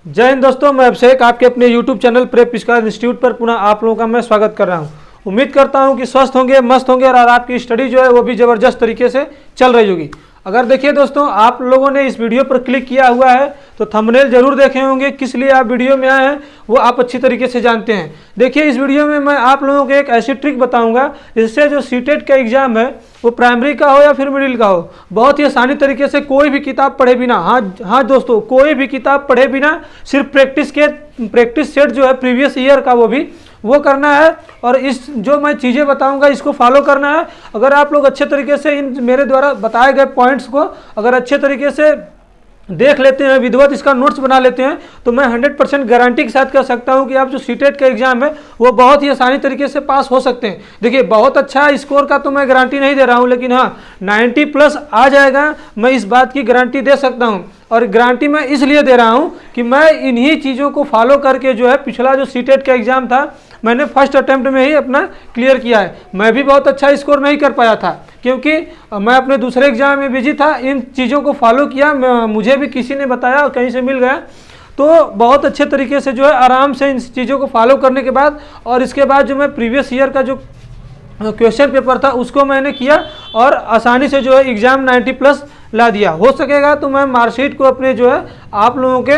जय हिंद दोस्तों, मैं अभिषेक आपके अपने YouTube चैनल प्रेप पिचकार इंस्टीट्यूट पर पुनः आप लोगों का मैं स्वागत कर रहा हूं। उम्मीद करता हूं कि स्वस्थ होंगे, मस्त होंगे और आपकी स्टडी जो है वो भी ज़बरदस्त तरीके से चल रही होगी। अगर देखिए दोस्तों, आप लोगों ने इस वीडियो पर क्लिक किया हुआ है तो थंबनेल जरूर देखे होंगे। किस लिए आप वीडियो में आए हैं वो आप अच्छी तरीके से जानते हैं। देखिए, इस वीडियो में मैं आप लोगों को एक ऐसी ट्रिक बताऊंगा जिससे जो सीटेट का एग्जाम है वो प्राइमरी का हो या फिर मिडिल का हो, बहुत ही आसानी तरीके से कोई भी किताब पढ़े बिना, हाँ दोस्तों, कोई भी किताब पढ़े बिना सिर्फ प्रैक्टिस सेट जो है प्रीवियस ईयर का वो करना है। और इस जो मैं चीज़ें बताऊंगा इसको फॉलो करना है। अगर आप लोग अच्छे तरीके से इन मेरे द्वारा बताए गए पॉइंट्स को अगर अच्छे तरीके से देख लेते हैं, विधिवत इसका नोट्स बना लेते हैं, तो मैं 100% गारंटी के साथ कह सकता हूं कि आप जो सीटेट का एग्जाम है वो बहुत ही आसानी तरीके से पास हो सकते हैं। देखिए, बहुत अच्छा स्कोर का तो मैं गारंटी नहीं दे रहा हूं, लेकिन हाँ 90+ आ जाएगा, मैं इस बात की गारंटी दे सकता हूं। और गारंटी मैं इसलिए दे रहा हूं कि मैं इन्हीं चीज़ों को फॉलो करके जो है पिछला जो सीटेट का एग्जाम था मैंने फर्स्ट अटेम्प्ट में ही अपना क्लियर किया है। मैं भी बहुत अच्छा स्कोर नहीं कर पाया था क्योंकि मैं अपने दूसरे एग्जाम में बिजी था। इन चीज़ों को फॉलो किया, मुझे भी किसी ने बताया और कहीं से मिल गया, तो बहुत अच्छे तरीके से जो है आराम से इन चीज़ों को फॉलो करने के बाद और इसके बाद जो मैं प्रीवियस ईयर का जो क्वेश्चन पेपर था उसको मैंने किया और आसानी से जो है एग्ज़ाम 90+ ला दिया। हो सकेगा तो मैं मार्कशीट को अपने जो है आप लोगों के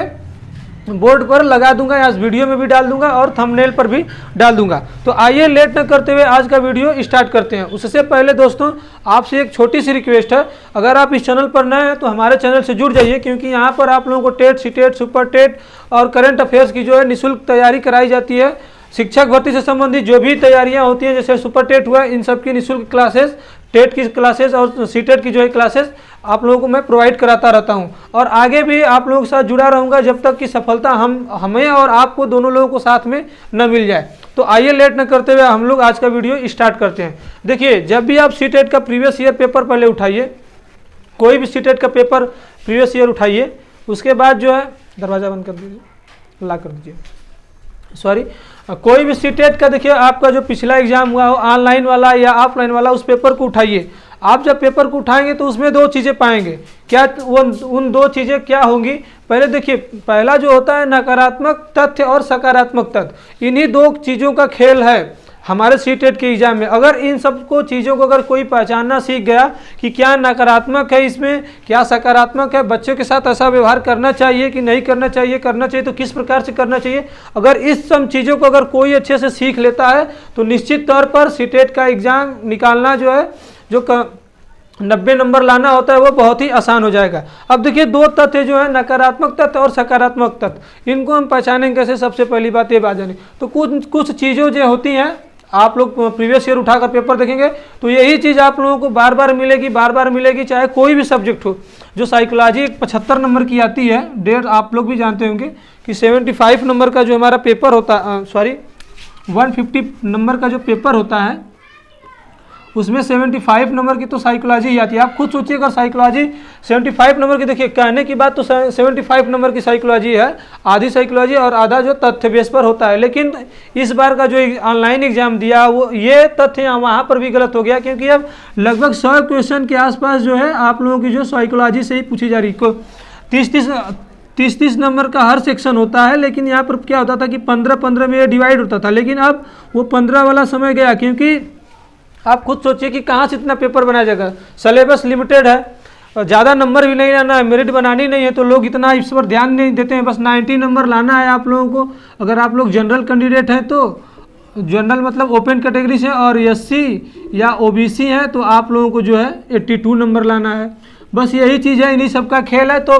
बोर्ड पर लगा दूंगा या इस वीडियो में भी डाल दूंगा और थंबनेल पर भी डाल दूंगा। तो आइए लेट न करते हुए आज का वीडियो स्टार्ट करते हैं। उससे पहले दोस्तों, आपसे एक छोटी सी रिक्वेस्ट है, अगर आप इस चैनल पर नए हैं तो हमारे चैनल से जुड़ जाइए, क्योंकि यहाँ पर आप लोगों को टेट, सीटेट, सुपर टेट और करंट अफेयर्स की जो है निःशुल्क तैयारी कराई जाती है। शिक्षक भर्ती से संबंधित जो भी तैयारियां होती हैं, जैसे सुपर टेट हुआ, इन सब की निःशुल्क क्लासेस, टेट की क्लासेस और सीटेट की जो है क्लासेस आप लोगों को मैं प्रोवाइड कराता रहता हूं। और आगे भी आप लोगों के साथ जुड़ा रहूंगा जब तक कि सफलता हमें और आपको दोनों लोगों को साथ में न मिल जाए। तो आइए लेट न करते हुए हम लोग आज का वीडियो स्टार्ट करते हैं। देखिए, जब भी आप सीटेट का प्रीवियस ईयर पेपर पहले उठाइए, कोई भी सीटेट का पेपर प्रीवियस ईयर उठाइए, उसके बाद जो है दरवाज़ा बंद कर दीजिए, लॉक कर दीजिए, सॉरी, कोई भी सीटेट का देखिए आपका जो पिछला एग्जाम हुआ हो, ऑनलाइन वाला या ऑफलाइन वाला, उस पेपर को उठाइए। आप जब पेपर को उठाएंगे तो उसमें दो चीज़ें पाएंगे। क्या वो उन दो चीज़ें क्या होंगी? पहले देखिए, पहला जो होता है नकारात्मक तथ्य और सकारात्मक तथ्य, इन्हीं दो चीज़ों का खेल है हमारे सीटेट के एग्जाम में। अगर इन सबको चीज़ों को अगर कोई पहचानना सीख गया कि क्या नकारात्मक है इसमें, क्या सकारात्मक है, बच्चों के साथ ऐसा व्यवहार करना चाहिए कि नहीं करना चाहिए, करना चाहिए तो किस प्रकार से करना चाहिए, अगर इस सब चीज़ों को अगर कोई अच्छे से सीख लेता है तो निश्चित तौर पर सीटेट का एग्ज़ाम निकालना जो है, जो 90 नंबर लाना होता है, वो बहुत ही आसान हो जाएगा। अब देखिए, दो तथ्य जो है नकारात्मक तथ्य और सकारात्मक तथ्य, इनको हम पहचानेंगे कैसे? सबसे पहली बात ये बात जाने, तो कुछ चीज़ों जो होती हैं, आप लोग प्रीवियस ईयर उठाकर पेपर देखेंगे तो यही चीज़ आप लोगों को बार बार मिलेगी, चाहे कोई भी सब्जेक्ट हो। जो साइकोलॉजी 75 नंबर की आती है, डेट आप लोग भी जानते होंगे कि 75 नंबर का जो हमारा पेपर होता है, सॉरी 150 नंबर का जो पेपर होता है उसमें 75 नंबर की तो साइकोलॉजी ही आती है। आप खुद सोचिए, अगर साइकोलॉजी 75 नंबर की, देखिए कहने की बात तो 75 नंबर की साइकोलॉजी है, आधी साइकोलॉजी और आधा जो तथ्य बेस पर होता है। लेकिन इस बार का जो ऑनलाइन एग्जाम दिया वो ये तथ्य वहाँ पर भी गलत हो गया, क्योंकि अब लगभग 100 क्वेश्चन के आसपास जो है आप लोगों की जो साइकोलॉजी से ही पूछी जा रही है। 30 नंबर का हर सेक्शन होता है, लेकिन यहाँ पर क्या होता था कि 15 में ये डिवाइड होता था, लेकिन अब वो 15 वाला समय गया, क्योंकि आप खुद सोचिए कि कहाँ से इतना पेपर बनाया जाएगा। सिलेबस लिमिटेड है, ज़्यादा नंबर भी नहीं लाना है, मेरिट बनानी नहीं है, तो लोग इतना इस पर ध्यान नहीं देते हैं। बस 90 नंबर लाना है आप लोगों को। अगर आप लोग जनरल कैंडिडेट हैं तो जनरल मतलब ओपन कैटेगरी से, और SC या OBC हैं तो आप लोगों को जो है 82 नंबर लाना है। बस यही चीज़ है, इन्हीं सब का खेल है। तो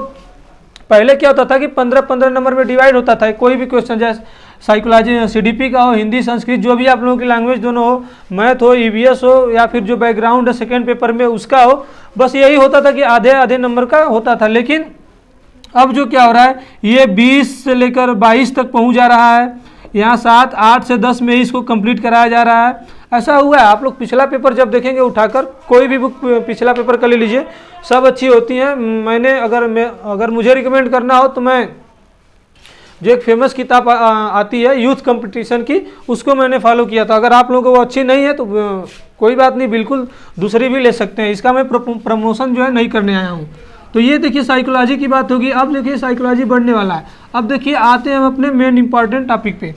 पहले क्या होता था कि 15 नंबर में डिवाइड होता था कोई भी क्वेश्चन, जैसे साइकोलॉजी CDP का हो, हिंदी संस्कृत जो भी आप लोगों की लैंग्वेज दोनों हो, मैथ हो, EVS हो, या फिर जो बैकग्राउंड है सेकेंड पेपर में उसका हो, बस यही होता था कि आधे नंबर का होता था। लेकिन अब जो क्या हो रहा है, ये 20 से लेकर 22 तक पहुंच जा रहा है, यहाँ 7, 8 से 10 में इसको कंप्लीट कराया जा रहा है। ऐसा हुआ है। आप लोग पिछला पेपर जब देखेंगे उठाकर, कोई भी बुक पिछला पेपर कर ले लीजिए, सब अच्छी होती हैं। मैंने अगर मुझे रिकमेंड करना हो तो मैं जो एक फेमस किताब आती है यूथ कंपटीशन की, उसको मैंने फॉलो किया था। अगर आप लोगों को वो अच्छी नहीं है तो कोई बात नहीं, बिल्कुल दूसरी भी ले सकते हैं। इसका मैं प्रमोशन जो है नहीं करने आया हूँ। तो ये देखिए साइकोलॉजी की बात होगी। अब देखिए साइकोलॉजी बढ़ने वाला है। अब देखिए आते हैं हम अपने मेन इंपॉर्टेंट टॉपिक पे।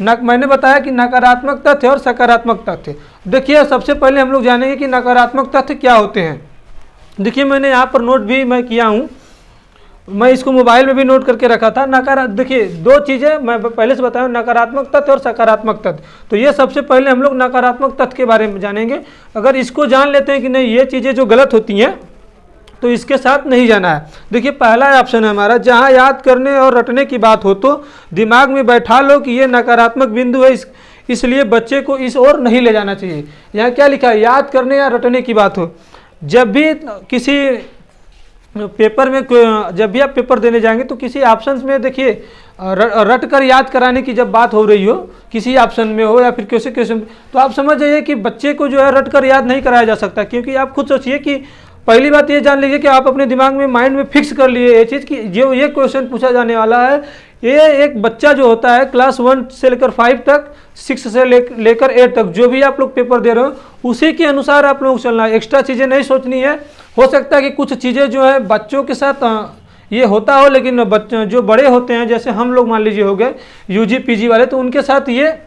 मैंने बताया कि नकारात्मक तथ्य और सकारात्मक तथ्य। देखिए सबसे पहले हम लोग जानेंगे कि नकारात्मक तथ्य क्या होते हैं। देखिए मैंने यहाँ पर नोट भी मैं किया हूँ, मैं इसको मोबाइल में भी नोट करके रखा था। देखिए दो चीज़ें मैं पहले से बताया, नकारात्मक तथ्य और सकारात्मक तथ्य। तो ये सबसे पहले हम लोग नकारात्मक तथ्य के बारे में जानेंगे। अगर इसको जान लेते हैं कि नहीं ये चीज़ें जो गलत होती हैं तो इसके साथ नहीं जाना है। देखिए पहला ऑप्शन है हमारा, जहाँ याद करने और रटने की बात हो तो दिमाग में बैठा लो कि ये नकारात्मक बिंदु है, इसलिए बच्चे को इस ओर नहीं ले जाना चाहिए। यहाँ क्या लिखा है, याद करने या रटने की बात हो। जब भी किसी पेपर में, जब भी आप पेपर देने जाएंगे तो किसी ऑप्शन में देखिए रट कर याद कराने की जब बात हो रही हो, किसी ऑप्शन में हो या फिर किसी क्वेश्चन, तो आप समझ जाइए कि बच्चे को जो है रट कर याद नहीं कराया जा सकता। क्योंकि आप खुद सोचिए कि पहली बात ये जान लीजिए कि आप अपने दिमाग में, माइंड में फिक्स कर लिए ये चीज़ कि जो ये क्वेश्चन पूछा जाने वाला है, ये एक बच्चा जो होता है क्लास 1 से लेकर 5 तक, 6 से लेकर 8 तक, जो भी आप लोग पेपर दे रहे हो उसी के अनुसार आप लोग चलना है। एक्स्ट्रा चीज़ें नहीं सोचनी है। हो सकता है कि कुछ चीज़ें जो है बच्चों के साथ ये होता हो, लेकिन बच्चे जो बड़े होते हैं, जैसे हम लोग मान लीजिए हो गए यूजी पीजी वाले, तो उनके साथ ये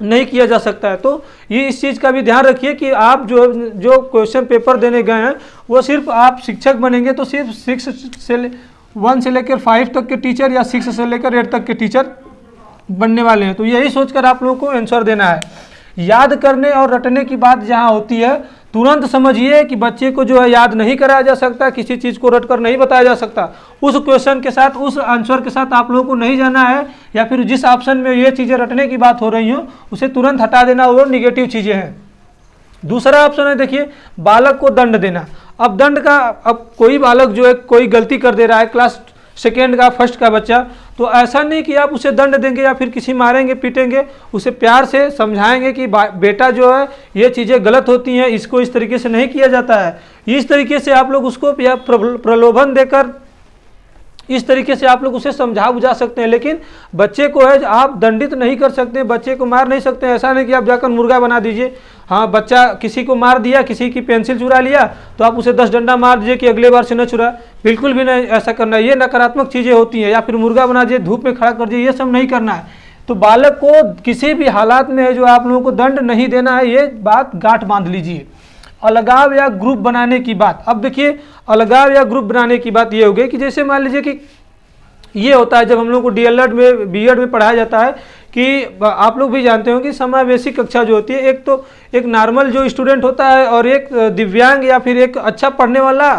नहीं किया जा सकता है। तो ये इस चीज़ का भी ध्यान रखिए कि आप जो क्वेश्चन पेपर देने गए हैं वो सिर्फ आप शिक्षक बनेंगे तो सिर्फ 1 से लेकर 5 तक के टीचर या 6 से लेकर 8 तक के टीचर बनने वाले हैं। तो यही सोचकर आप लोगों को आंसर देना है। याद करने और रटने की बात जहाँ होती है, तुरंत समझिए कि बच्चे को जो है याद नहीं कराया जा सकता, किसी चीज़ को रट कर नहीं बताया जा सकता। उस क्वेश्चन के साथ, उस आंसर के साथ आप लोगों को नहीं जाना है, या फिर जिस ऑप्शन में ये चीज़ें रटने की बात हो रही हो उसे तुरंत हटा देना, वो निगेटिव चीज़ें हैं। दूसरा ऑप्शन है देखिए, बालक को दंड देना। अब दंड का, अब कोई बालक जो है कोई गलती कर दे रहा है, क्लास 2nd का 1st का बच्चा, तो ऐसा नहीं कि आप उसे दंड देंगे या फिर किसी मारेंगे पीटेंगे, उसे प्यार से समझाएंगे कि बेटा जो है ये चीज़ें गलत होती हैं, इसको इस तरीके से नहीं किया जाता है। इस तरीके से आप लोग उसको प्रलोभन देकर इस तरीके से आप लोग उसे समझा बुझा सकते हैं। लेकिन बच्चे को है आप दंडित नहीं कर सकते, बच्चे को मार नहीं सकते। ऐसा नहीं कि आप जाकर मुर्गा बना दीजिए। हाँ, बच्चा किसी को मार दिया, किसी की पेंसिल चुरा लिया तो आप उसे 10 डंडा मार दीजिए कि अगले बार से न चुरा। बिल्कुल भी नहीं ऐसा करना है। ये नकारात्मक चीज़ें होती हैं। या फिर मुर्गा बना दीजिए, धूप में खड़ा कर दीजिए, ये सब नहीं करना है। तो बालक को किसी भी हालात में जो आप लोगों को दंड नहीं देना है, ये बात गांठ बांध लीजिए। अलगाव या ग्रुप बनाने की बात। अब देखिए अलगाव या ग्रुप बनाने की बात ये हो गई कि जैसे मान लीजिए कि ये होता है जब हम लोग को डीएलएड में, बीएड में पढ़ाया जाता है कि आप लोग भी जानते हो कि समावेशी कक्षा जो होती है, एक तो एक नॉर्मल जो स्टूडेंट होता है और एक दिव्यांग या फिर एक अच्छा पढ़ने वाला,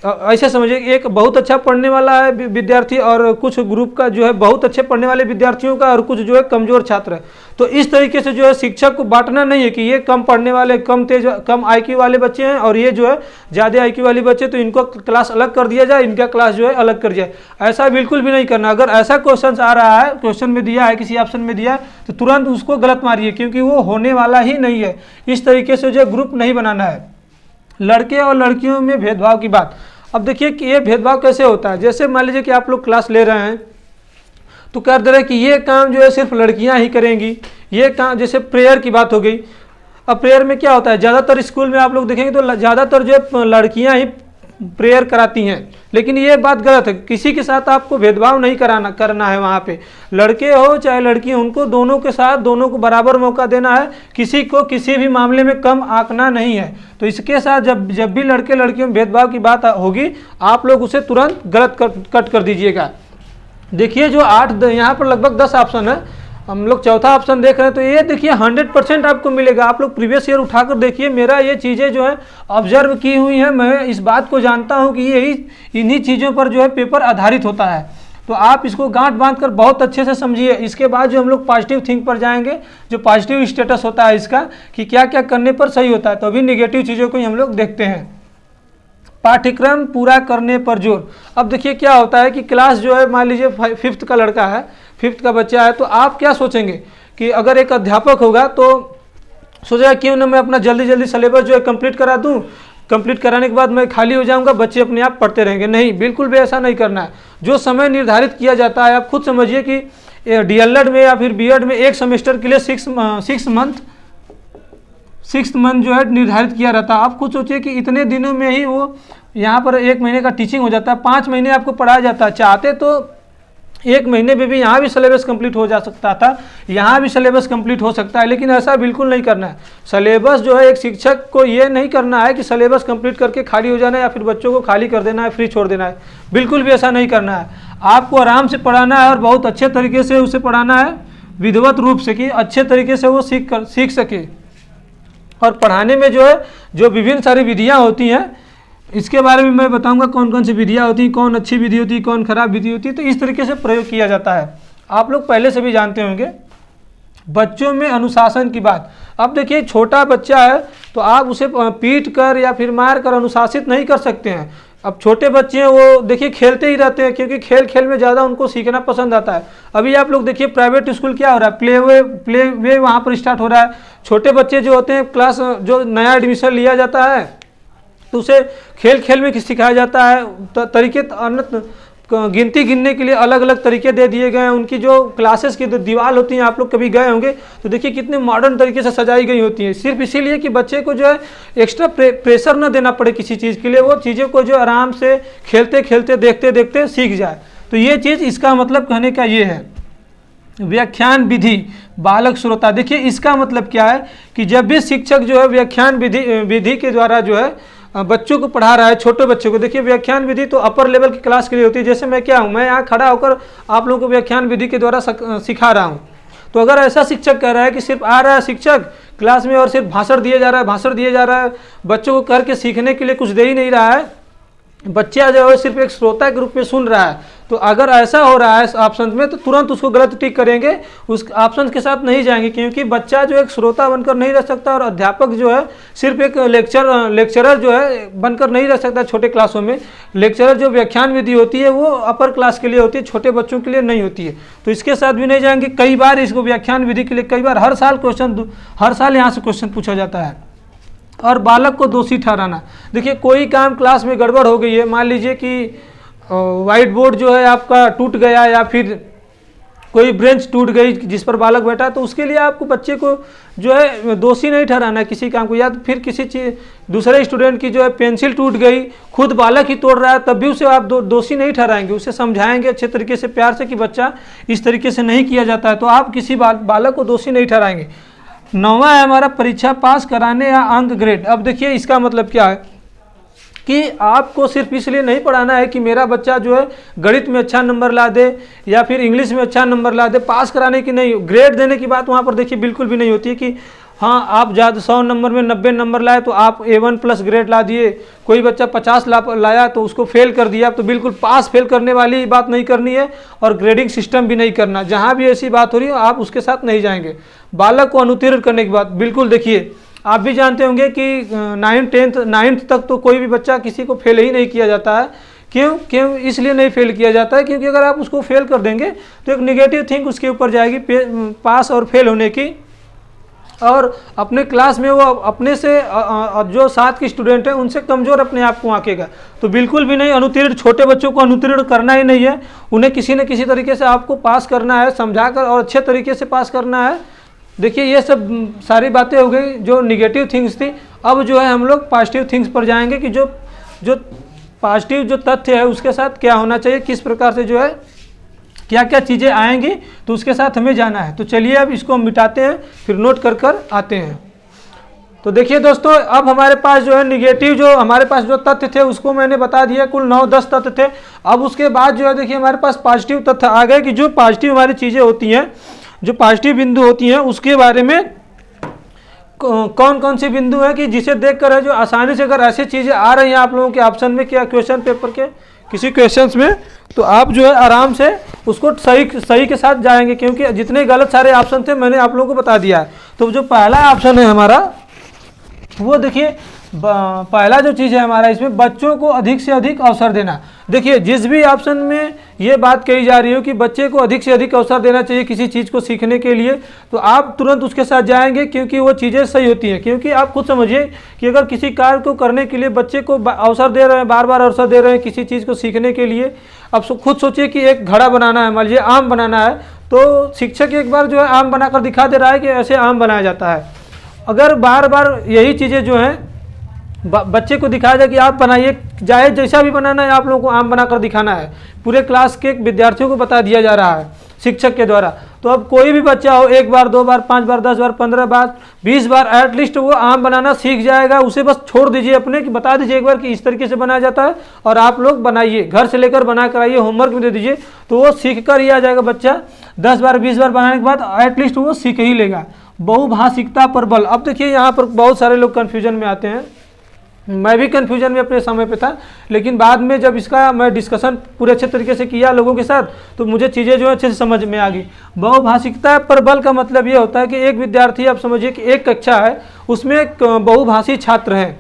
ऐसे समझिए एक बहुत अच्छा पढ़ने वाला है विद्यार्थी और कुछ ग्रुप का जो है बहुत अच्छे पढ़ने वाले विद्यार्थियों का और कुछ जो है कमज़ोर छात्र है। तो इस तरीके से जो है शिक्षक को बांटना नहीं है कि ये कम पढ़ने वाले, कम आईक्यू वाले बच्चे हैं और ये जो है ज़्यादा आईक्यू वाले बच्चे, तो इनको क्लास अलग कर दिया जाए, इनका क्लास जो है अलग कर दिया जाए। ऐसा बिल्कुल भी नहीं करना। अगर ऐसा क्वेश्चन आ रहा है, क्वेश्चन में दिया है, किसी ऑप्शन में दिया है, तो तुरंत उसको गलत मारिए, क्योंकि वो होने वाला ही नहीं है। इस तरीके से जो ग्रुप नहीं बनाना है। लड़के और लड़कियों में भेदभाव की बात। अब देखिए कि ये भेदभाव कैसे होता है। जैसे मान लीजिए कि आप लोग क्लास ले रहे हैं तो कर दे रहे हैं कि ये काम जो है सिर्फ लड़कियां ही करेंगी, ये काम, जैसे प्रेयर की बात हो गई। अब प्रेयर में क्या होता है, ज़्यादातर स्कूल में आप लोग देखेंगे तो ज़्यादातर जो है लड़कियां ही प्रेयर कराती हैं। लेकिन ये बात गलत है। किसी के साथ आपको भेदभाव नहीं करना है। वहाँ पे लड़के हो चाहे लड़की हो, उनको दोनों के साथ, दोनों को बराबर मौका देना है। किसी को किसी भी मामले में कम आंकना नहीं है। तो इसके साथ जब भी लड़के लड़कियों में भेदभाव की बात होगी, आप लोग उसे तुरंत गलत कट कर दीजिएगा। देखिए जो 8 यहाँ पर लगभग 10 ऑप्शन है, हम लोग चौथा ऑप्शन देख रहे हैं। तो ये देखिए 100% आपको मिलेगा। आप लोग प्रीवियस ईयर उठाकर देखिए, मेरा ये चीज़ें जो है ऑब्जर्व की हुई हैं। मैं इस बात को जानता हूँ कि यही इन्हीं चीज़ों पर जो है पेपर आधारित होता है। तो आप इसको गांठ बांध कर बहुत अच्छे से समझिए। इसके बाद जो हम लोग पॉजिटिव थिंक पर जाएंगे, जो पॉजिटिव स्टेटस होता है इसका कि क्या क्या करने पर सही होता है, तो अभी निगेटिव चीज़ों को ही हम लोग देखते हैं। पाठ्यक्रम पूरा करने पर जोर। अब देखिए क्या होता है कि क्लास जो है मान लीजिए 5th का लड़का है, 5th का बच्चा है, तो आप क्या सोचेंगे कि अगर एक अध्यापक होगा तो सोचेगा क्यों ना मैं अपना जल्दी जल्दी सिलेबस जो है कंप्लीट करा दूं, कंप्लीट कराने के बाद मैं खाली हो जाऊंगा, बच्चे अपने आप पढ़ते रहेंगे। नहीं, बिल्कुल भी ऐसा नहीं करना है। जो समय निर्धारित किया जाता है, आप खुद समझिए कि डीएलएड में या फिर बीएड में एक सेमेस्टर के लिए 6 मंथ जो है निर्धारित किया रहता है। आप खुद सोचिए कि इतने दिनों में ही वो यहाँ पर 1 महीने का टीचिंग हो जाता है, 5 महीने आपको पढ़ाया जाता है। चाहते तो 1 महीने में भी यहाँ भी सिलेबस कंप्लीट हो जा सकता था, यहाँ भी सिलेबस कंप्लीट हो सकता है, लेकिन ऐसा बिल्कुल नहीं करना है। सिलेबस जो है एक शिक्षक को ये नहीं करना है कि सिलेबस कंप्लीट करके खाली हो जाना है या फिर बच्चों को खाली कर देना है, फ्री छोड़ देना है, बिल्कुल भी ऐसा नहीं करना है। आपको आराम से पढ़ाना है और बहुत अच्छे तरीके से उसे पढ़ाना है, विधिवत रूप से, कि अच्छे तरीके से वो सीख सके। और पढ़ाने में जो है जो विभिन्न सारी विधियाँ होती हैं, इसके बारे में मैं बताऊंगा कौन कौन सी विधियाँ होती हैं, कौन अच्छी विधि होती है, कौन खराब विधि होती है। तो इस तरीके से प्रयोग किया जाता है। आप लोग पहले से भी जानते होंगे। बच्चों में अनुशासन की बात, अब देखिए छोटा बच्चा है तो आप उसे पीट कर या फिर मार कर अनुशासित नहीं कर सकते हैं। अब छोटे बच्चे हैं वो देखिए खेलते ही रहते हैं, क्योंकि खेल खेल में ज़्यादा उनको सीखना पसंद आता है। अभी आप लोग देखिए प्राइवेट स्कूल क्या हो रहा है, प्ले वे वहाँ पर स्टार्ट हो रहा है। छोटे बच्चे जो होते हैं क्लास जो नया एडमिशन लिया जाता है तो उसे खेल खेल में सिखाया जाता है। तरीके गिनती गिनने के लिए अलग अलग तरीके दे दिए गए हैं। उनकी जो क्लासेस की दीवार होती हैं, आप लोग कभी गए होंगे तो देखिए कितने मॉडर्न तरीके से सजाई गई होती हैं, सिर्फ इसीलिए कि बच्चे को जो है एक्स्ट्रा प्रेशर न देना पड़े किसी चीज़ के लिए, वो चीज़ों को जो आराम से खेलते खेलते देखते देखते सीख जाए। तो ये चीज़, इसका मतलब कहने का ये है। व्याख्यान विधि बालक श्रोता, देखिए इसका मतलब क्या है कि जब भी शिक्षक जो है व्याख्यान विधि के द्वारा जो है बच्चों को पढ़ा रहा है, छोटे बच्चों को, देखिए व्याख्यान विधि तो अपर लेवल की क्लास के लिए होती है। जैसे मैं क्या हूँ, मैं यहाँ खड़ा होकर आप लोगों को व्याख्यान विधि के द्वारा सिखा रहा हूँ। तो अगर ऐसा शिक्षक कह रहा है कि सिर्फ आ रहा है शिक्षक क्लास में और सिर्फ भाषण दिए जा रहा है, बच्चों को करके सीखने के लिए कुछ दे ही नहीं रहा है, बच्चा जो है सिर्फ एक श्रोता के रूप में सुन रहा है, तो अगर ऐसा हो रहा है ऑप्शन में तो तुरंत उसको गलत टिक करेंगे, उस ऑप्शन के साथ नहीं जाएंगे। क्योंकि बच्चा जो एक श्रोता बनकर नहीं रह सकता और अध्यापक जो है सिर्फ एक लेक्चरर जो है बनकर नहीं रह सकता। छोटे क्लासों में लेक्चरर जो व्याख्यान विधि होती है वो अपर क्लास के लिए होती है, छोटे बच्चों के लिए नहीं होती है, तो इसके साथ भी नहीं जाएंगे। कई बार इसको व्याख्यान विधि के लिए कई बार हर साल यहाँ से क्वेश्चन पूछा जाता है। और बालक को दोषी ठहराना, देखिए कोई काम क्लास में गड़बड़ हो गई है, मान लीजिए कि वाइट बोर्ड जो है आपका टूट गया या फिर कोई ब्रेंच टूट गई जिस पर बालक बैठा, तो उसके लिए आपको बच्चे को जो है दोषी नहीं ठहराना है किसी काम को। या तो फिर किसी चीज दूसरे स्टूडेंट की जो है पेंसिल टूट गई, खुद बालक ही तोड़ रहा है, तब भी उसे आप दोषी नहीं ठहराएंगे, उसे समझाएंगे अच्छे तरीके से प्यार से कि बच्चा इस तरीके से नहीं किया जाता है, तो आप किसी बालक को दोषी नहीं ठहराएंगे। 9वां है हमारा परीक्षा पास कराने या अंक ग्रेड। अब देखिए इसका मतलब क्या है कि आपको सिर्फ इसलिए नहीं पढ़ाना है कि मेरा बच्चा जो है गणित में अच्छा नंबर ला दे या फिर इंग्लिश में अच्छा नंबर ला दे, पास कराने की नहीं, ग्रेड देने की बात वहाँ पर देखिए बिल्कुल भी नहीं होती है कि हाँ आप ज़्यादा 100 नंबर में 90 नंबर लाए तो आप A1 प्लस ग्रेड ला दिए, कोई बच्चा 50 लाया तो उसको फेल कर दिया, तो बिल्कुल पास फेल करने वाली बात नहीं करनी है और ग्रेडिंग सिस्टम भी नहीं करना। जहाँ भी ऐसी बात हो रही है आप उसके साथ नहीं जाएंगे। बालक को अनुत्तीर्ण करने की बात, बिल्कुल देखिए आप भी जानते होंगे कि 9th तक तो कोई भी बच्चा किसी को फेल ही नहीं किया जाता है। क्यों इसलिए नहीं फेल किया जाता है क्योंकि अगर आप उसको फेल कर देंगे तो एक निगेटिव थिंक उसके ऊपर जाएगी पास और फेल होने की, और अपने क्लास में वो अपने से जो साथ के स्टूडेंट हैं उनसे कमज़ोर अपने आप को आंकेगा। तो बिल्कुल भी नहीं, अनुत्तीर्ण छोटे बच्चों को अनुत्तीर्ण करना ही नहीं है, उन्हें किसी न किसी तरीके से आपको पास करना है, समझाकर और अच्छे तरीके से पास करना है। देखिए ये सब सारी बातें हो गई जो निगेटिव थिंग्स थी। अब जो है हम लोग पॉजिटिव थिंग्स पर जाएंगे कि जो पॉजिटिव जो तथ्य है उसके साथ क्या होना चाहिए, किस प्रकार से जो है क्या क्या चीज़ें आएंगी, तो उसके साथ हमें जाना है। तो चलिए अब इसको हम मिटाते हैं, फिर नोट कर कर आते हैं। तो देखिए दोस्तों, अब हमारे पास जो है निगेटिव जो हमारे पास जो तथ्य थे उसको मैंने बता दिया, कुल 9-10 तथ्य थे। अब उसके बाद जो है देखिए हमारे पास पॉजिटिव तथ्य आ गए कि जो पॉजिटिव हमारी चीज़ें होती हैं, जो पॉजिटिव बिंदु होती हैं उसके बारे में कौन कौन सी बिंदु है कि जिसे देखकर है जो आसानी से अगर ऐसी चीज़ें आ रही हैं आप लोगों के ऑप्शन में, क्या क्वेश्चन पेपर के किसी क्वेश्चंस में, तो आप जो है आराम से उसको सही के साथ जाएंगे, क्योंकि जितने गलत सारे ऑप्शन थे मैंने आप लोगों को बता दिया है। तो जो पहला ऑप्शन है हमारा वो देखिए, पहला जो चीज़ है हमारा इसमें बच्चों को अधिक से अधिक अवसर देना। देखिए जिस भी ऑप्शन में ये बात कही जा रही हो कि बच्चे को अधिक से अधिक अवसर देना चाहिए किसी चीज़ को सीखने के लिए, तो आप तुरंत उसके साथ जाएंगे क्योंकि वो चीज़ें सही होती हैं। क्योंकि आप खुद समझिए कि अगर किसी कार्य को करने के लिए बच्चे को अवसर दे रहे हैं, बार बार अवसर दे रहे हैं किसी चीज़ को सीखने के लिए, अब खुद सोचिए कि एक घड़ा बनाना है, मान लीजिए आम बनाना है, तो शिक्षक एक बार जो है आम बनाकर दिखा दे रहा है कि ऐसे आम बनाया जाता है। अगर बार बार यही चीज़ें जो हैं बच्चे को दिखाया जाए कि आप बनाइए, चाहे जैसा भी बनाना है आप लोगों को आम बनाकर दिखाना है। पूरे क्लास के विद्यार्थियों को बता दिया जा रहा है शिक्षक के द्वारा। तो अब कोई भी बच्चा हो 1 बार 2 बार 5 बार 10 बार 15 बार 20 बार एटलीस्ट वो आम बनाना सीख जाएगा। उसे बस छोड़ दीजिए अपने कि बता दीजिए एक बार कि इस तरीके से बनाया जाता है और आप लोग बनाइए, घर से लेकर बना कर आइए, होमवर्क में दे दीजिए, तो वो सीख कर ही आ जाएगा। बच्चा 10 बार 20 बार बनाने के बाद एटलीस्ट वो सीख ही लेगा। बहुभाषिकता पर बल। अब देखिए यहाँ पर बहुत सारे लोग कन्फ्यूजन में आते हैं, मैं भी कन्फ्यूजन में अपने समय पे था, लेकिन बाद में जब इसका मैं डिस्कशन पूरे अच्छे तरीके से किया लोगों के साथ तो मुझे चीज़ें जो है अच्छे से समझ में आ गई। बहुभाषिकता पर बल का मतलब ये होता है कि एक विद्यार्थी, आप समझिए कि एक कक्षा है उसमें एक बहुभाषी छात्र हैं,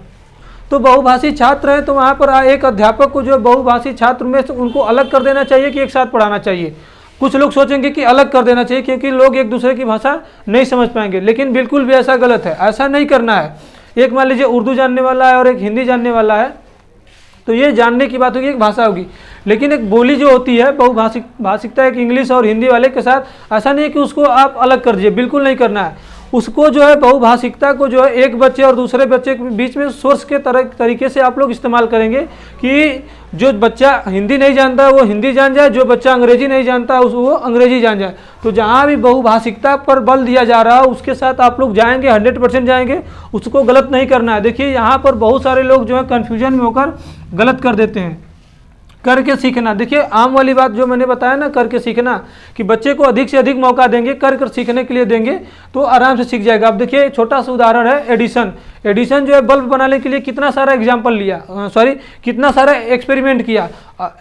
तो बहुभाषी छात्र हैं तो वहाँ पर एक अध्यापक को जो बहुभाषी छात्र में से उनको अलग कर देना चाहिए कि एक साथ पढ़ाना चाहिए। कुछ लोग सोचेंगे कि अलग कर देना चाहिए क्योंकि लोग एक दूसरे की भाषा नहीं समझ पाएंगे, लेकिन बिल्कुल भी ऐसा गलत है, ऐसा नहीं करना है। एक मान लीजिए उर्दू जानने वाला है और एक हिंदी जानने वाला है, तो ये जानने की बात होगी, एक भाषा होगी, लेकिन एक बोली जो होती है बहुभाषिकता एक इंग्लिश और हिंदी वाले के साथ, ऐसा नहीं है कि उसको आप अलग कर दीजिए, बिल्कुल नहीं करना है। उसको जो है बहुभाषिकता को जो है एक बच्चे और दूसरे बच्चे के बीच में सोर्स के तरीके से आप लोग इस्तेमाल करेंगे कि जो बच्चा हिंदी नहीं जानता वो हिंदी जान जाए, जो बच्चा अंग्रेजी नहीं जानता वो अंग्रेजी जान जाए। तो जहाँ भी बहुभाषिकता पर बल दिया जा रहा है उसके साथ आप लोग जाएंगे, 100% जाएंगे, उसको गलत नहीं करना है। देखिए यहाँ पर बहुत सारे लोग जो है कन्फ्यूजन में होकर गलत कर देते हैं। करके सीखना, देखिए आम वाली बात जो मैंने बताया ना, करके सीखना, कि बच्चे को अधिक से अधिक मौका देंगे, कर सीखने के लिए देंगे तो आराम से सीख जाएगा। अब देखिए छोटा सा उदाहरण है एडिशन। एडिशन जो है बल्ब बनाने के लिए कितना सारा एग्जाम्पल लिया, कितना सारा एक्सपेरिमेंट किया।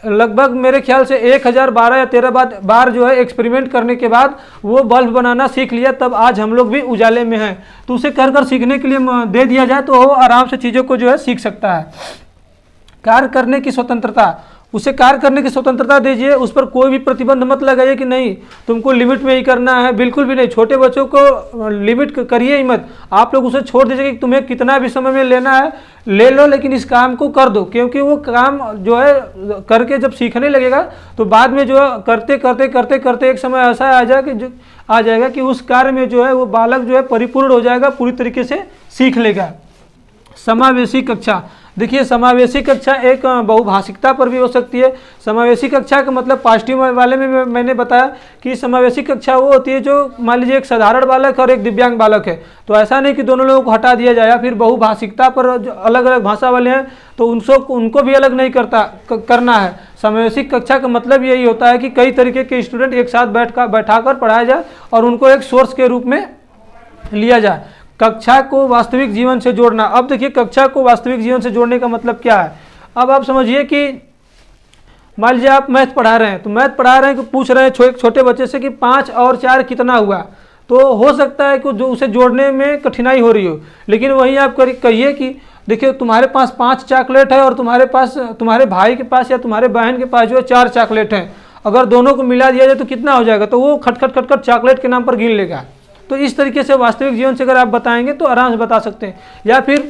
लगभग मेरे ख्याल से 1012 या 13 बार जो है एक्सपेरिमेंट करने के बाद वो बल्ब बनाना सीख लिया, तब आज हम लोग भी उजाले में हैं। तो उसे कर सीखने के लिए दे दिया जाए तो वो आराम से चीज़ों को जो है सीख सकता है। कार्य करने की स्वतंत्रता, उसे कार्य करने की स्वतंत्रता दीजिए, उस पर कोई भी प्रतिबंध मत लगाइए कि नहीं तुमको लिमिट में ही करना है, बिल्कुल भी नहीं। छोटे बच्चों को लिमिट करिए ही मत, आप लोग उसे छोड़ दीजिए कि तुम्हें कितना भी समय में लेना है ले लो, लेकिन इस काम को कर दो, क्योंकि वो काम जो है करके जब सीखने लगेगा तो बाद में जो है करते करते करते करते एक समय ऐसा आ जाएगा कि उस कार्य में जो है वो बालक जो है परिपूर्ण हो जाएगा, पूरी तरीके से सीख लेगा। समावेशी कक्षा, देखिए समावेशी कक्षा एक बहुभाषिकता पर भी हो सकती है। समावेशी कक्षा का मतलब पॉजिटिव वाले में मैंने बताया कि समावेशी कक्षा वो होती है जो मान लीजिए एक साधारण बालक और एक दिव्यांग बालक है, तो ऐसा नहीं कि दोनों लोगों को हटा दिया जाए। या फिर बहुभाषिकता पर जो अलग अलग भाषा वाले हैं तो उनको भी अलग नहीं करना है। समावेशी कक्षा का मतलब यही होता है कि कई तरीके के स्टूडेंट एक साथ बैठाकर पढ़ाया जाए और उनको एक सोर्स के रूप में लिया जाए। कक्षा को वास्तविक जीवन से जोड़ना, अब देखिए कक्षा को वास्तविक जीवन से जोड़ने का मतलब क्या है। अब आप समझिए कि मान लीजिए आप मैथ पढ़ा रहे हैं, तो मैथ पढ़ा रहे हैं कि पूछ रहे हैं छोटे बच्चे से कि 5 और 4 कितना हुआ, तो हो सकता है कि जो उसे जोड़ने में कठिनाई हो रही हो, लेकिन वहीं आप कहिए कि देखिए तुम्हारे पास 5 चॉकलेट है और तुम्हारे भाई के पास या तुम्हारे बहन के पास जो है 4 चॉकलेट हैं, अगर दोनों को मिला दिया जाए तो कितना हो जाएगा, तो वो खट चॉकलेट के नाम पर गिन लेगा। तो इस तरीके से वास्तविक जीवन से अगर आप बताएंगे तो आराम से बता सकते हैं। या फिर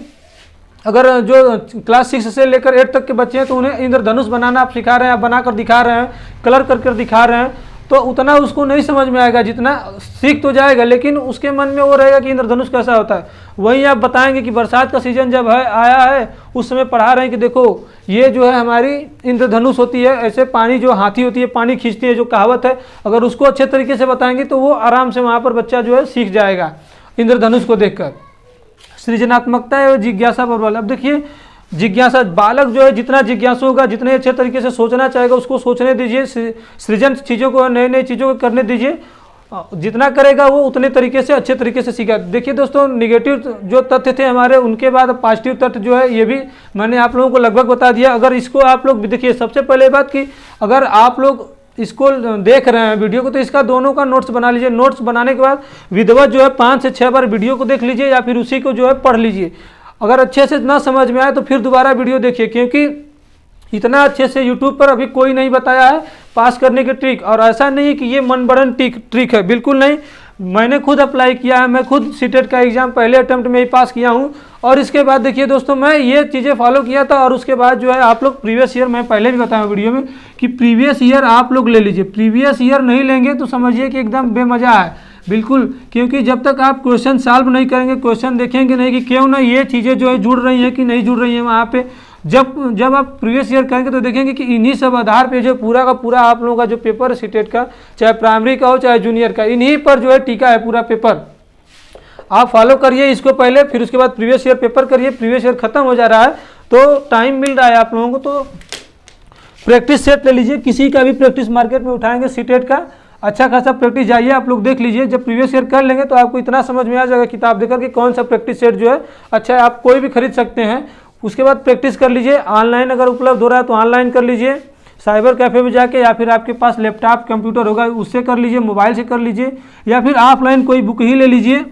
अगर जो क्लास 6 से लेकर 8 तक के बच्चे हैं तो उन्हें इंद्रधनुष बनाना आप सिखा रहे हैं, आप बनाकर दिखा रहे हैं, कलर कर दिखा रहे हैं, तो उतना उसको नहीं समझ में आएगा, जितना सीख तो जाएगा लेकिन उसके मन में वो रहेगा कि इंद्रधनुष कैसा होता है। वहीं आप बताएंगे कि बरसात का सीजन जब आया है उस समय पढ़ा रहे हैं कि देखो ये जो है हमारी इंद्रधनुष होती है, ऐसे पानी जो हाथी होती है पानी खींचती है, जो कहावत है, अगर उसको अच्छे तरीके से बताएंगे तो वो आराम से वहाँ पर बच्चा जो है सीख जाएगा इंद्रधनुष को देखकर। सृजनात्मकता एवं जिज्ञासा पर बल, अब देखिए जिज्ञासा, बालक जो है जितना जिज्ञासु होगा, जितने अच्छे तरीके से सोचना चाहेगा उसको सोचने दीजिए, सृजन चीज़ों को नई चीज़ों को करने दीजिए, जितना करेगा वो उतने तरीके से अच्छे तरीके से सीखा। देखिए दोस्तों निगेटिव जो तथ्य थे हमारे, उनके बाद पॉजिटिव तथ्य जो है ये भी मैंने आप लोगों को लगभग बता दिया। अगर इसको आप लोग देखिए, सबसे पहले बात कि अगर आप लोग इसको देख रहे हैं वीडियो को तो इसका दोनों का नोट्स बना लीजिए। नोट्स बनाने के बाद विधिवत जो है 5 से 6 बार वीडियो को देख लीजिए या फिर उसी को जो है पढ़ लीजिए। अगर अच्छे से ना समझ में आए तो फिर दोबारा वीडियो देखिए, क्योंकि इतना अच्छे से यूट्यूब पर अभी कोई नहीं बताया है पास करने की ट्रिक। और ऐसा नहीं है कि ये मनगढ़ंत ट्रिक है, बिल्कुल नहीं। मैंने खुद अप्लाई किया है, मैं खुद सीटेट का एग्जाम पहले अटेम्प्ट में ही पास किया हूँ। और इसके बाद देखिए दोस्तों मैं ये चीज़ें फॉलो किया था। और उसके बाद जो है आप लोग प्रीवियस ईयर, मैं पहले भी बताया वीडियो में कि प्रीवियस ईयर आप लोग ले लीजिए। प्रीवियस ईयर नहीं लेंगे तो समझिए कि एकदम बेमज़ा है। बिल्कुल, क्योंकि जब तक आप क्वेश्चन सॉल्व नहीं करेंगे, क्वेश्चन देखेंगे नहीं कि क्यों ना ये चीज़ें जो है जुड़ रही हैं कि नहीं जुड़ रही हैं वहाँ पे, जब आप प्रीवियस ईयर करेंगे तो देखेंगे कि इन्हीं सब आधार पे जो पूरा का पूरा आप लोगों का जो पेपर है सीटेट का, चाहे प्राइमरी का हो चाहे जूनियर का, इन्हीं पर जो है टिका है पूरा पेपर। आप फॉलो करिए इसको पहले, फिर उसके बाद प्रीवियस ईयर पेपर करिए। प्रीवियस ईयर खत्म हो जा रहा है तो टाइम मिल रहा है आप लोगों को, तो प्रैक्टिस सेट ले लीजिए। किसी का भी प्रैक्टिस मार्केट में उठाएंगे सीटेट का, अच्छा खासा प्रैक्टिस जाइए आप लोग देख लीजिए। जब प्रीवियस ईयर कर लेंगे तो आपको इतना समझ में आ जाएगा किताब देखकर कि कौन सा प्रैक्टिस सेट जो है अच्छा है, आप कोई भी खरीद सकते हैं। उसके बाद प्रैक्टिस कर लीजिए। ऑनलाइन अगर उपलब्ध हो रहा है तो ऑनलाइन कर लीजिए, साइबर कैफ़े में जाके, या फिर आपके पास लैपटॉप कंप्यूटर होगा उससे कर लीजिए, मोबाइल से कर लीजिए, या फिर ऑफलाइन कोई बुक ही ले लीजिए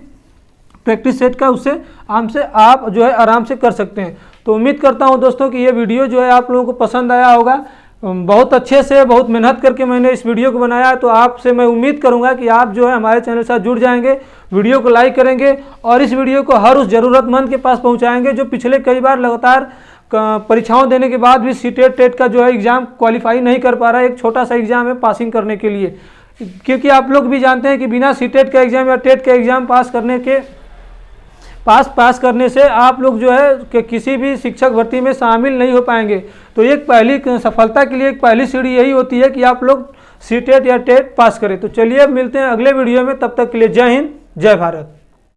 प्रैक्टिस सेट का, उससे आप जो है आराम से कर सकते हैं। तो उम्मीद करता हूं दोस्तों कि ये वीडियो जो है आप लोगों को पसंद आया होगा। बहुत अच्छे से, बहुत मेहनत करके मैंने इस वीडियो को बनाया, तो आपसे मैं उम्मीद करूंगा कि आप जो है हमारे चैनल से जुड़ जाएंगे, वीडियो को लाइक करेंगे और इस वीडियो को हर उस ज़रूरतमंद के पास पहुंचाएंगे जो पिछले कई बार लगातार परीक्षाओं देने के बाद भी सीटेट टेट का जो है एग्ज़ाम क्वालिफाई नहीं कर पा रहा है। एक छोटा सा एग्ज़ाम है पासिंग करने के लिए, क्योंकि आप लोग भी जानते हैं कि बिना सीटेट का एग्ज़ाम या टेट का एग्ज़ाम पास करने से आप लोग जो है कि किसी भी शिक्षक भर्ती में शामिल नहीं हो पाएंगे। तो एक पहली सफलता के लिए एक पहली सीढ़ी यही होती है कि आप लोग सीटेट या टेट पास करें। तो चलिए अब मिलते हैं अगले वीडियो में, तब तक के लिए जय हिंद, जय भारत।